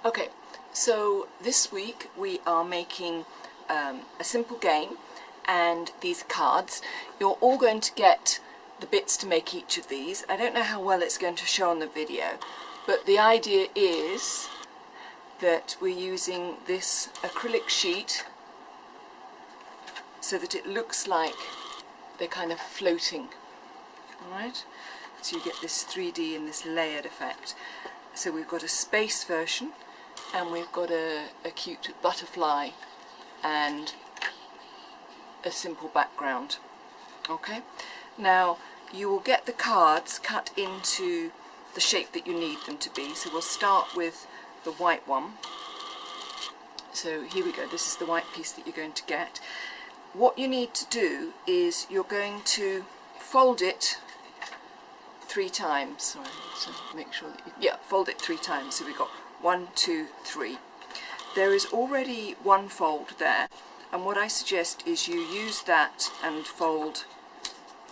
Okay, so this week we are making a simple game, and these cards. You're all going to get the bits to make each of these. I don't know how well it's going to show on the video, but the idea is that we're using this acrylic sheet so that it looks like they're kind of floating. Alright, so you get this 3D and this layered effect. So we've got a space version, and we've got a cute butterfly and a simple background. Okay, now you will get the cards cut into the shape that you need them to be. So we'll start with the white one. So here we go, this is the white piece that you're going to get. What you need to do is you're going to fold it 3 times. Sorry, so make sure that fold it 3 times. So we've got 1, 2, 3. There is already one fold there, and what I suggest is you use that and fold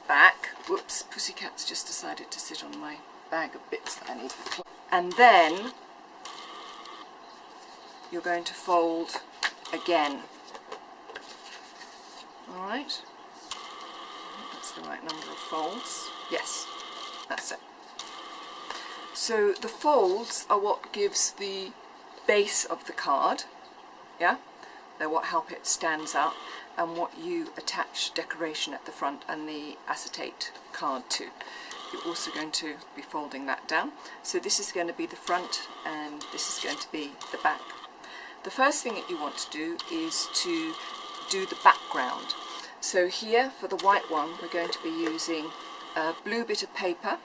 back. Whoops, Pussycat's just decided to sit on my bag of bits that I need for class. And then you're going to fold again. Alright, that's the right number of folds. Yes, that's it. So the folds are what gives the base of the card, yeah? They're what help it stands up, and what you attach decoration at the front and the acetate card to. You're also going to be folding that down. So this is going to be the front and this is going to be the back. The first thing that you want to do is to do the background. So here for the white one we're going to be using a blue bit of paper,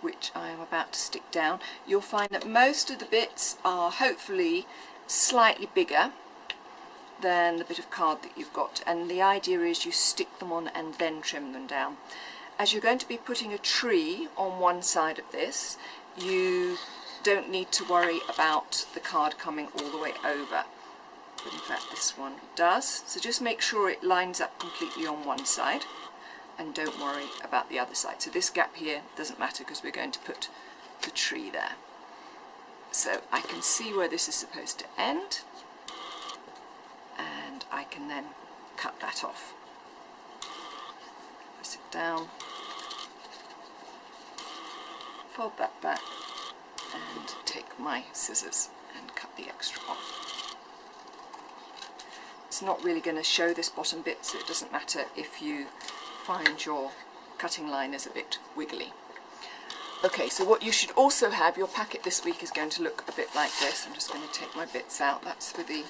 which I am about to stick down. You'll find that most of the bits are hopefully slightly bigger than the bit of card that you've got, and the idea is you stick them on and then trim them down. As you're going to be putting a tree on one side of this, you don't need to worry about the card coming all the way over, but in fact this one does. So just make sure it lines up completely on one side and don't worry about the other side. So this gap here doesn't matter because we're going to put the tree there. So I can see where this is supposed to end, and I can then cut that off. Press it down, fold that back, and take my scissors and cut the extra off. It's not really going to show this bottom bit, so it doesn't matter if you find your cutting line is a bit wiggly. Okay, so what you should also have, your packet this week is going to look a bit like this. I'm just going to take my bits out. That's for the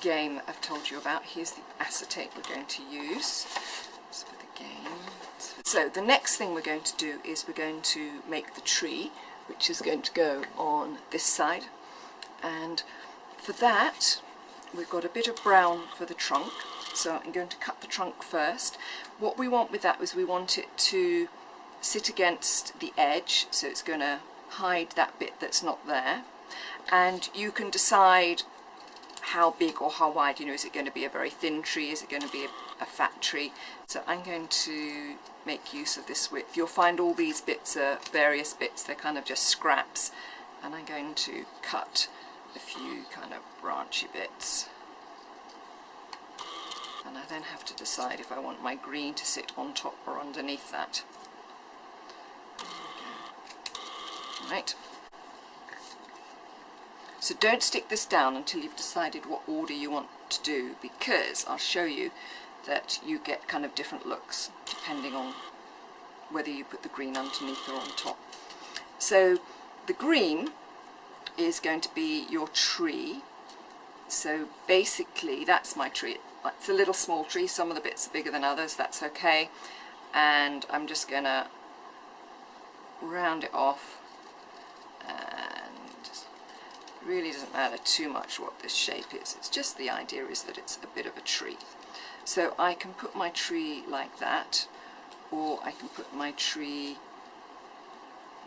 game that I've told you about. Here's the acetate we're going to use. That's for the game. So the next thing we're going to do is we're going to make the tree, which is going to go on this side. And for that we've got a bit of brown for the trunk. So I'm going to cut the trunk first. What we want with that is we want it to sit against the edge, so it's going to hide that bit that's not there. And you can decide how big or how wide, you know, is it going to be a very thin tree, is it going to be a fat tree? So I'm going to make use of this width. You'll find all these bits are various bits, they're kind of just scraps, and I'm going to cut a few kind of branchy bits. And I then have to decide if I want my green to sit on top or underneath that. Right. So don't stick this down until you've decided what order you want to do, because I'll show you that you get kind of different looks depending on whether you put the green underneath or on top. So the green is going to be your tree. So basically that's my tree. It's a little small tree, some of the bits are bigger than others, that's okay. And I'm just going to round it off, and it really doesn't matter too much what this shape is, it's just the idea is that it's a bit of a tree. So I can put my tree like that, or I can put my tree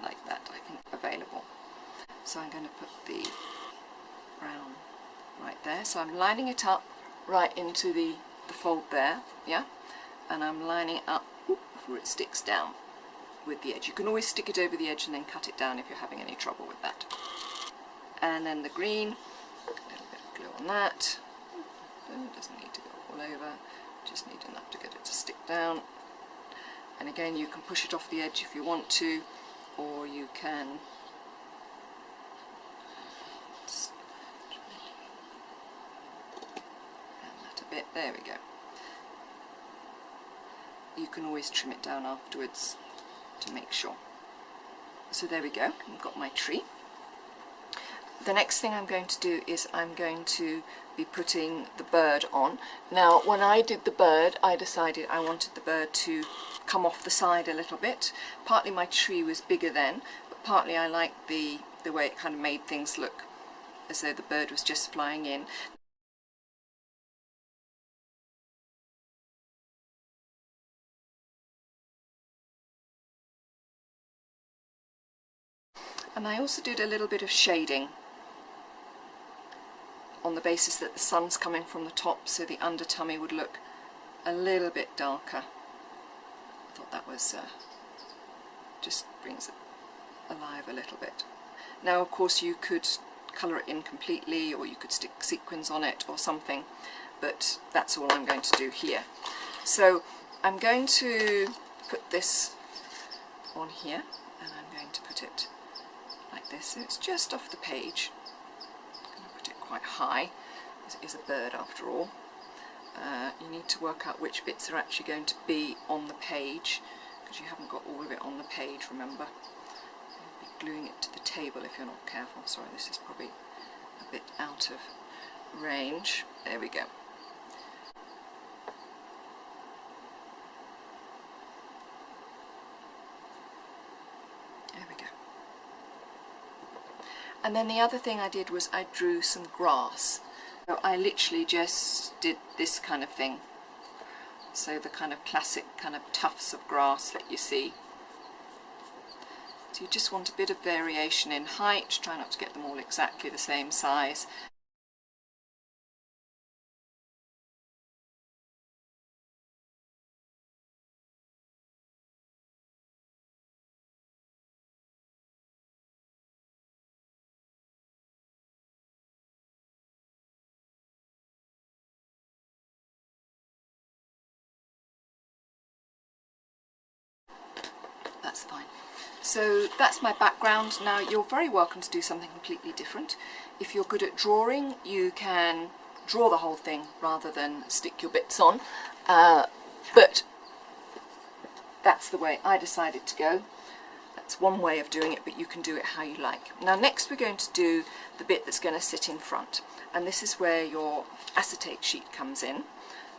like that, I think available. So I'm going to put the brown right there, so I'm lining it up right into the fold there, yeah, and I'm lining it up before it sticks down with the edge. You can always stick it over the edge and then cut it down if you're having any trouble with that. and then the green, a little bit of glue on that. It doesn't need to go all over, just need enough to get it to stick down. And again, you can push it off the edge if you want to, or you can and that a bit. There we go. You can always trim it down afterwards to make sure. So there we go, I've got my tree. The next thing I'm going to do is I'm going to be putting the bird on. Now when I did the bird, I decided I wanted the bird to come off the side a little bit. Partly my tree was bigger then, but partly I liked the way it kind of made things look as though the bird was just flying in. And I also did a little bit of shading on the basis that the sun's coming from the top, so the under tummy would look a little bit darker. I thought that was just brings it alive a little bit. Now of course you could colour it in completely, or you could stick sequins on it or something, but that's all I'm going to do here. So I'm going to put this on here, and I'm going to put it like this, so it's just off the page. I'm going to put it quite high, because it is a bird after all. You need to work out which bits are actually going to be on the page, because you haven't got all of it on the page, remember. You'll be gluing it to the table if you're not careful. Sorry, this is probably a bit out of range. There we go. There we go. And then the other thing I did was I drew some grass. So I literally just did this kind of thing. So the kind of classic kind of tufts of grass that you see. So you just want a bit of variation in height, try not to get them all exactly the same size. That's fine. So that's my background. Now you're very welcome to do something completely different. If you're good at drawing, you can draw the whole thing rather than stick your bits on, but that's the way I decided to go. That's one way of doing it, but you can do it how you like. Now next we're going to do the bit that's going to sit in front, and this is where your acetate sheet comes in.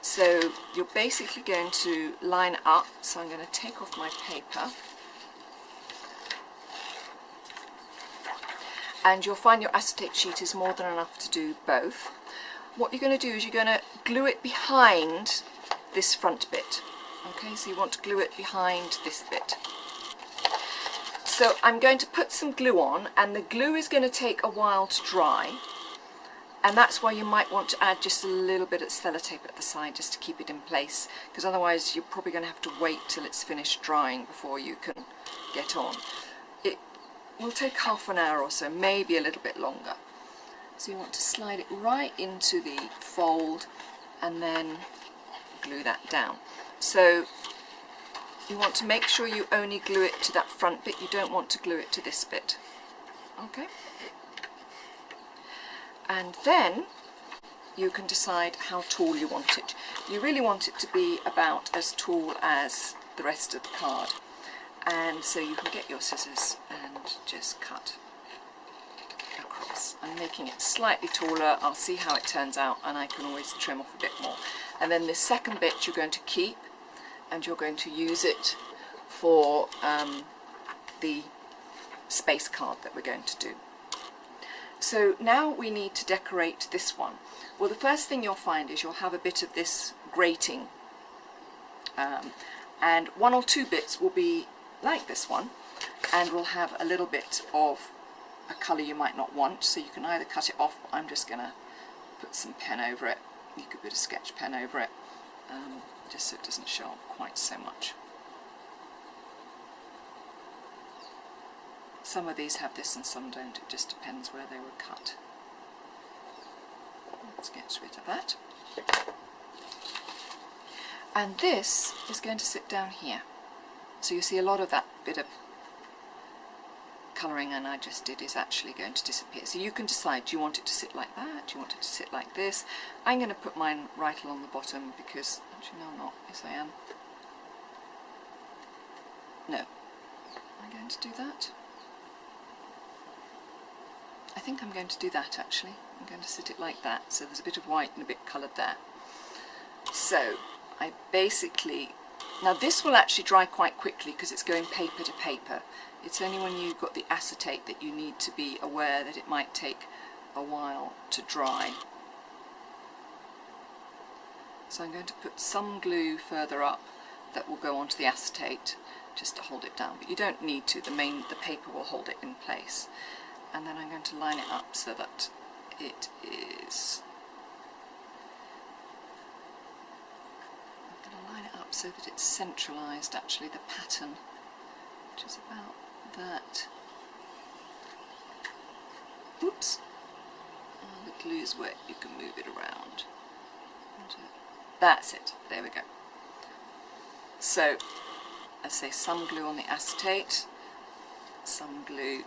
So you're basically going to line up, so I'm going to take off my paper, and you'll find your acetate sheet is more than enough to do both. What you're going to do is you're going to glue it behind this front bit. Okay, so you want to glue it behind this bit. So I'm going to put some glue on, and the glue is going to take a while to dry, and that's why you might want to add just a little bit of sellotape at the side just to keep it in place, because otherwise you're probably going to have to wait till it's finished drying before you can get on. It will take half an hour or so, maybe a little bit longer. So you want to slide it right into the fold and then glue that down. So you want to make sure you only glue it to that front bit, you don't want to glue it to this bit. Okay? And then you can decide how tall you want it. You really want it to be about as tall as the rest of the card. And so you can get your scissors and just cut across. I'm making it slightly taller. I'll see how it turns out, and I can always trim off a bit more. And then this second bit you're going to keep, and you're going to use it for the space card that we're going to do. So now we need to decorate this one. Well, the first thing you'll find is you'll have a bit of this grating, and one or two bits will be like this one, and will have a little bit of a colour you might not want, so you can either cut it off, but I'm just going to put some pen over it. You could put a sketch pen over it, just so it doesn't show up quite so much. Some of these have this and some don't, it just depends where they were cut. Let's get rid of that. And this is going to sit down here. So you see a lot of that bit of colouring and I just did is actually going to disappear. So you can decide, do you want it to sit like that? Do you want it to sit like this? I'm going to put mine right along the bottom because, actually no I'm not, yes I am. No. Am I going to do that? I think I'm going to do that actually. I'm going to sit it like that, so there's a bit of white and a bit coloured there. So I basically, now this will actually dry quite quickly because it's going paper to paper. It's only when you've got the acetate that you need to be aware that it might take a while to dry. So I'm going to put some glue further up that will go onto the acetate just to hold it down, but you don't need to, the paper will hold it in place. And then I'm going to line it up so that it is, I'm going to line it up so that it's centralised actually, the pattern, which is about that. Oops, oh, the glue's wet, you can move it around. That's it, there we go. So, I say some glue on the acetate, some glue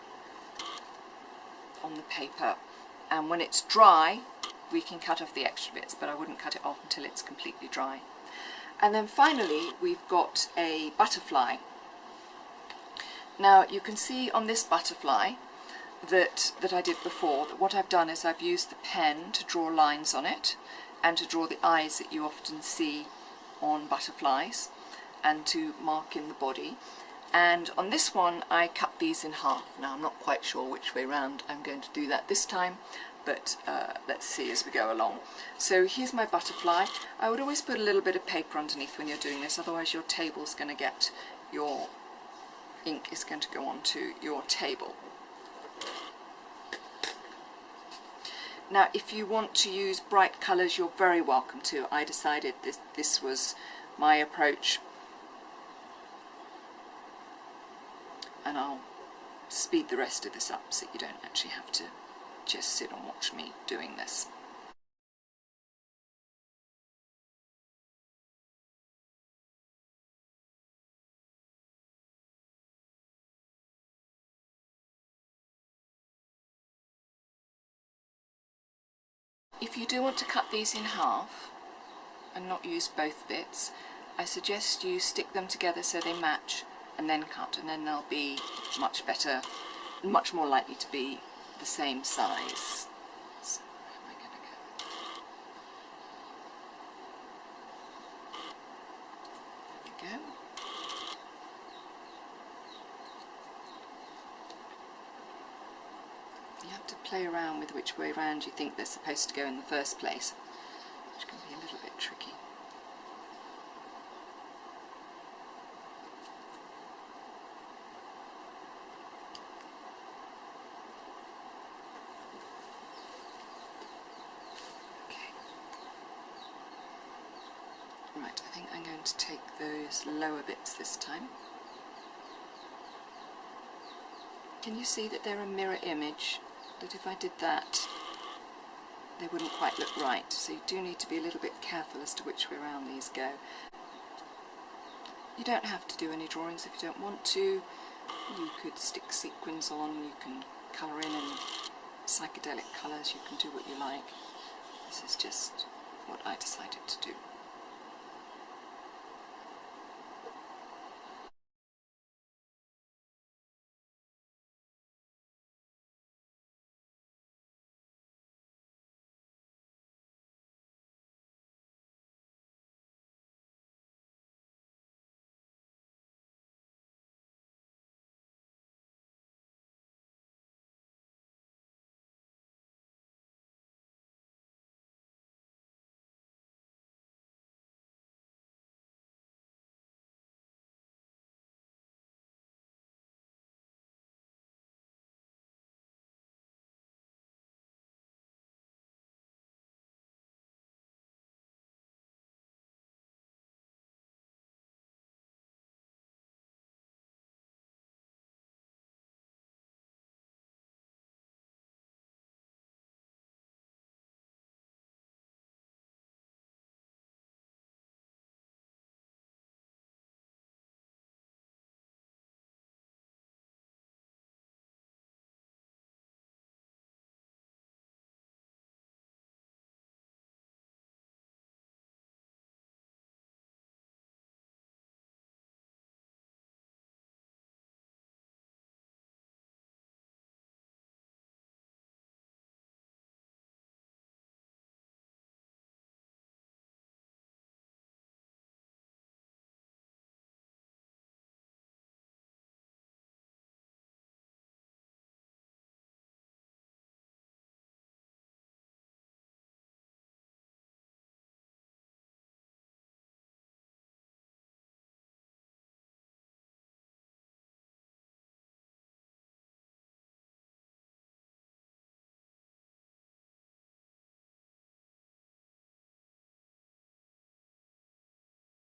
on the paper, and when it's dry we can cut off the extra bits, but I wouldn't cut it off until it's completely dry. And then finally we've got a butterfly. Now you can see on this butterfly that I did before that what I've done is I've used the pen to draw lines on it and to draw the eyes that you often see on butterflies and to mark in the body. And on this one I cut these in half. Now I'm not quite sure which way round I'm going to do that this time, but let's see as we go along. So here's my butterfly. I would always put a little bit of paper underneath when you're doing this, otherwise your table's going to get, your ink is going to go onto your table. Now if you want to use bright colours you're very welcome to. I decided this was my approach. And I'll speed the rest of this up so you don't actually have to just sit and watch me doing this. If you do want to cut these in half and not use both bits, I suggest you stick them together so they match and then cut, and then they'll be much better, much more likely to be the same size. So where am I going to go? There we go. You have to play around with which way round you think they're supposed to go in the first place, which can be a little bit tricky. Right, I think I'm going to take those lower bits this time. Can you see that they're a mirror image? That if I did that, they wouldn't quite look right. So you do need to be a little bit careful as to which way around these go. You don't have to do any drawings if you don't want to. You could stick sequins on, you can colour in psychedelic colours, you can do what you like. This is just what I decided to do.